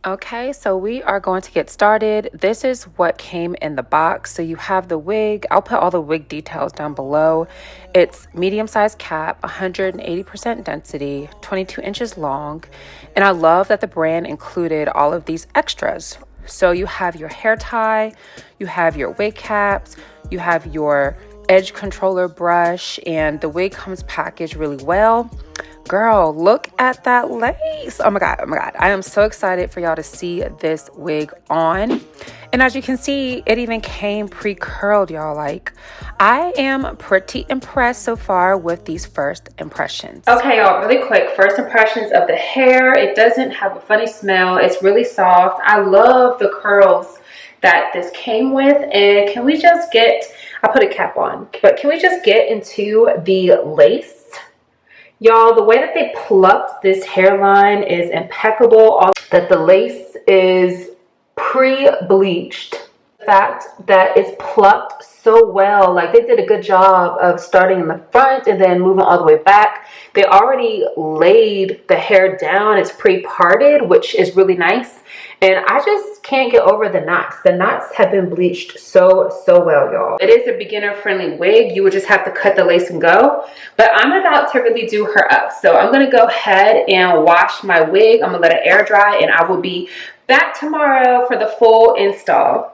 Okay, so we are going to get started. This is what came in the box. So you have the wig. I'll put all the wig details down below. It's medium-sized cap, 180% density, 22 inches long. And I love that the brand included all of these extras. So you have your hair tie, you have your wig caps, you have your edge controller brush, and the wig comes packaged really well. Girl, look at that lace. Oh my god, oh my god. I am so excited for y'all to see this wig on. And as you can see, it even came pre-curled, y'all. Like, I am pretty impressed so far with these first impressions. Okay, y'all, really quick, first impressions of the hair. It doesn't have a funny smell. It's really soft. I love the curls that this came with. And can we just get, I put a cap on, but can we just get into the lace? Y'all, the way that they plucked this hairline is impeccable. That the lace is pre-bleached. The fact that it's plucked so well, like they did a good job of starting in the front and then moving all the way back. They already laid the hair down. It's pre-parted, which is really nice. And I just can't get over the knots. The knots have been bleached so well, y'all. It is a beginner-friendly wig. You would just have to cut the lace and go. But I'm about to really do her up. So I'm going to go ahead and wash my wig. I'm going to let it air dry, and I will be back tomorrow for the full install.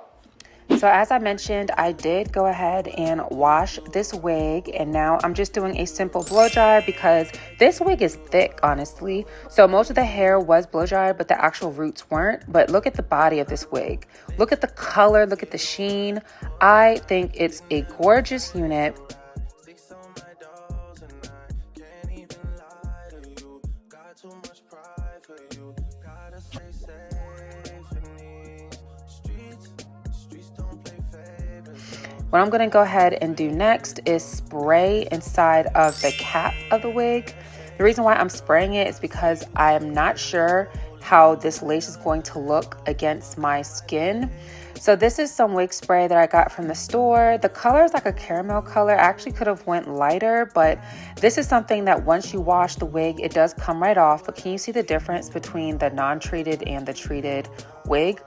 So as I mentioned, I did go ahead and wash this wig, and now I'm just doing a simple blow dry because this wig is thick, honestly. So most of the hair was blow dried, but the actual roots weren't. But look at the body of this wig. Look at the color, look at the sheen. I think it's a gorgeous unit. What I'm going to go ahead and do next is spray inside of the cap of the wig. The reason why I'm spraying it is because I am not sure how this lace is going to look against my skin. So this is some wig spray that I got from the store. The color is like a caramel color. I actually could have went lighter, but this is something that once you wash the wig, it does come right off. But can you see the difference between the non-treated and the treated wig?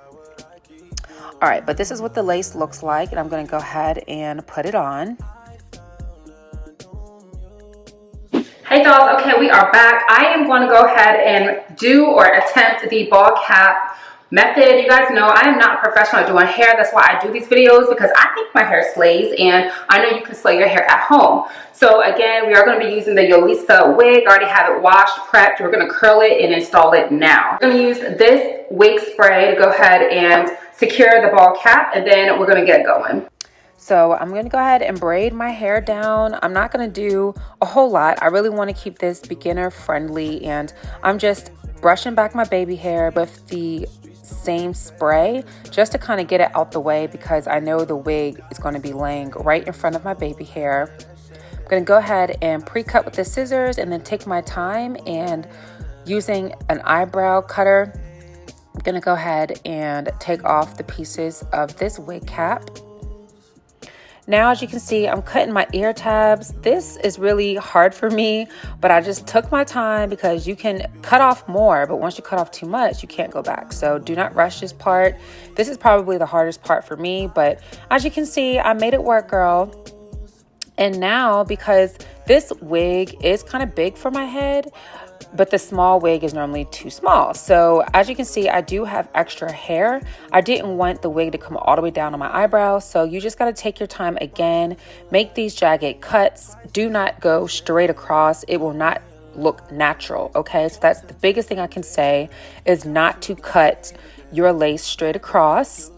All right, but this is what the lace looks like, and I'm going to go ahead and put it on. Hey dolls, okay, we are back. I am going to go ahead and do or attempt the ball cap method. You guys know I am not a professional at doing hair. That's why I do these videos, because I think my hair slays, and I know you can slay your hair at home. So again, we are going to be using the Yolissa wig. I already have it washed, prepped. We're going to curl it and install it now. We're going to use this wig spray to go ahead and secure the ball cap, and then we're going to get going. So I'm going to go ahead and braid my hair down. I'm not going to do a whole lot. I really want to keep this beginner friendly, and I'm just brushing back my baby hair with the same spray just to kind of get it out the way, because I know the wig is going to be laying right in front of my baby hair. I'm going to go ahead and pre-cut with the scissors and then take my time, and using an eyebrow cutter, I'm going to go ahead and take off the pieces of this wig cap. Now, as you can see, I'm cutting my ear tabs. This is really hard for me, but I just took my time because you can cut off more, but once you cut off too much, you can't go back. So do not rush this part. This is probably the hardest part for me, but as you can see, I made it work, girl. And now, because this wig is kind of big for my head, but the small wig is normally too small. So as you can see, I do have extra hair. I didn't want the wig to come all the way down on my eyebrows. So you just got to take your time again, make these jagged cuts. Do not go straight across. It will not look natural. Okay, so that's the biggest thing I can say, is not to cut your lace straight across.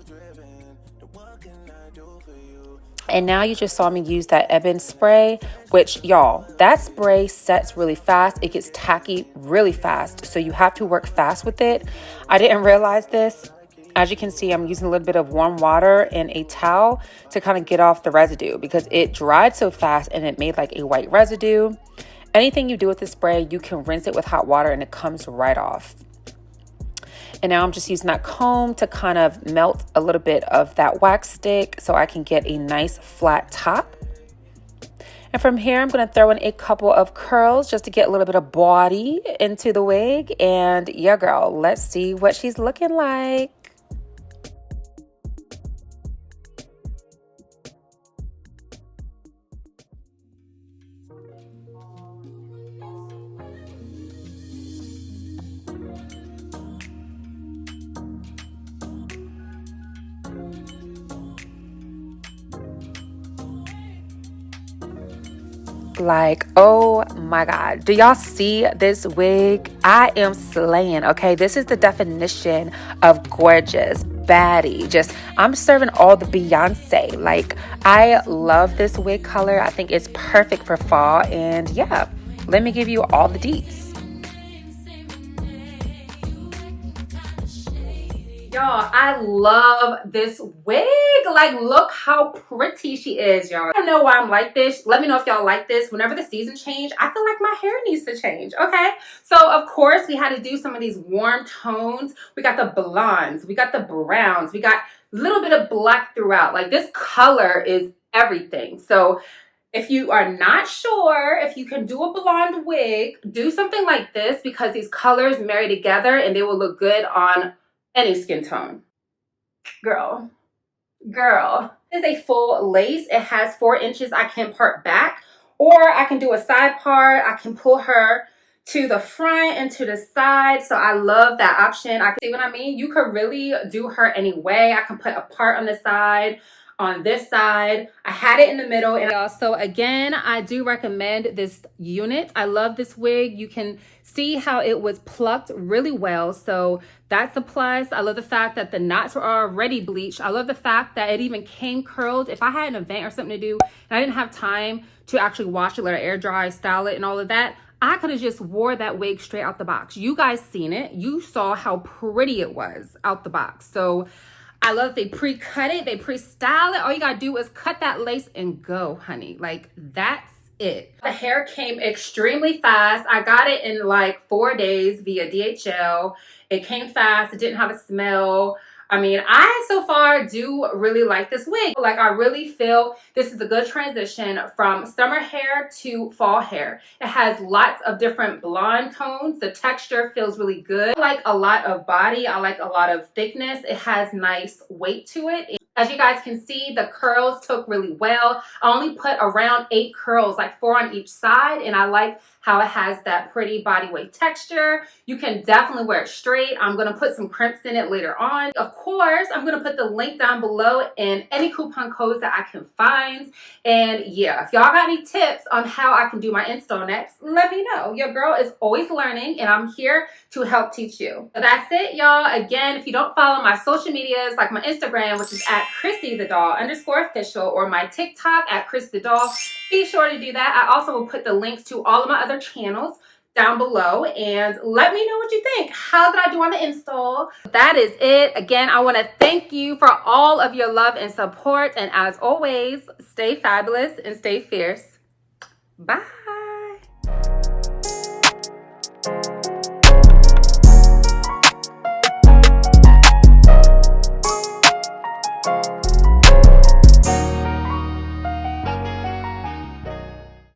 And now you just saw me use that Ebin spray, which, y'all, that spray sets really fast. It gets tacky really fast. So you have to work fast with it. I didn't realize this As you can see, I'm using a little bit of warm water and a towel to kind of get off the residue because it dried so fast and it made like a white residue. Anything you do with this spray, you can rinse it with hot water and it comes right off. And now I'm just using that comb to kind of melt a little bit of that wax stick so I can get a nice flat top. And from here, I'm going to throw in a couple of curls just to get a little bit of body into the wig. And yeah, girl, let's see what she's looking like. Like, oh my god, do y'all see this wig? I am slaying. Okay, this is the definition of gorgeous baddie. Just, I'm serving all the Beyonce. Like, I love this wig color. I think it's perfect for fall. And yeah, let me give you all the deets. Y'all, I love this wig. Like, look how pretty she is, y'all. I don't know why I'm like this. Let me know if y'all like this. Whenever the season change, I feel like my hair needs to change, okay? So, of course, we had to do some of these warm tones. We got the blondes. We got the browns. We got a little bit of black throughout. Like, this color is everything. So, if you are not sure if you can do a blonde wig, do something like this because these colors marry together and they will look good on any skin tone. Girl. This is a full lace. It has 4 inches. I can part back or I can do a side part. I can pull her to the front and to the side. So I love that option. I can see what I mean. You could really do her any way. I can put a part on the side, on this side. I had it in the middle. And also, again, I do recommend this unit. I love this wig. You can see how it was plucked really well. So that's a plus. I love the fact that the knots were already bleached. I love the fact that it even came curled. If I had an event or something to do and I didn't have time to actually wash it, let it air dry, style it and all of that, I could have just wore that wig straight out the box. You guys seen it. You saw how pretty it was out the box. So I love they pre-cut it, they pre-style it. All you gotta do is cut that lace and go, honey. Like, that's it. The hair came extremely fast. I got it in like 4 days via DHL. It came fast. It didn't have a smell. I mean, I so far do really like this wig. Like, I really feel this is a good transition from summer hair to fall hair. It has lots of different blonde tones. The texture feels really good. I like a lot of body. I like a lot of thickness. It has nice weight to it. As you guys can see, the curls took really well. I only put around 8 curls, like 4 on each side, and I like how it has that pretty body weight texture. You can definitely wear it straight. I'm gonna put some crimps in it later on. Of course, I'm gonna put the link down below and any coupon codes that I can find. And yeah, if y'all got any tips on how I can do my install next, let me know. Your girl is always learning and I'm here to help teach you. So that's it, y'all. Again, if you don't follow my social medias, like my Instagram, which is at crissythedoll_official, or my TikTok at crissythedoll, be sure to do that. I also will put the links to all of my other channels down below and let me know what you think. How did I do on the install? That is it. Again, I want to thank you for all of your love and support, and as always, stay fabulous and stay fierce. Bye.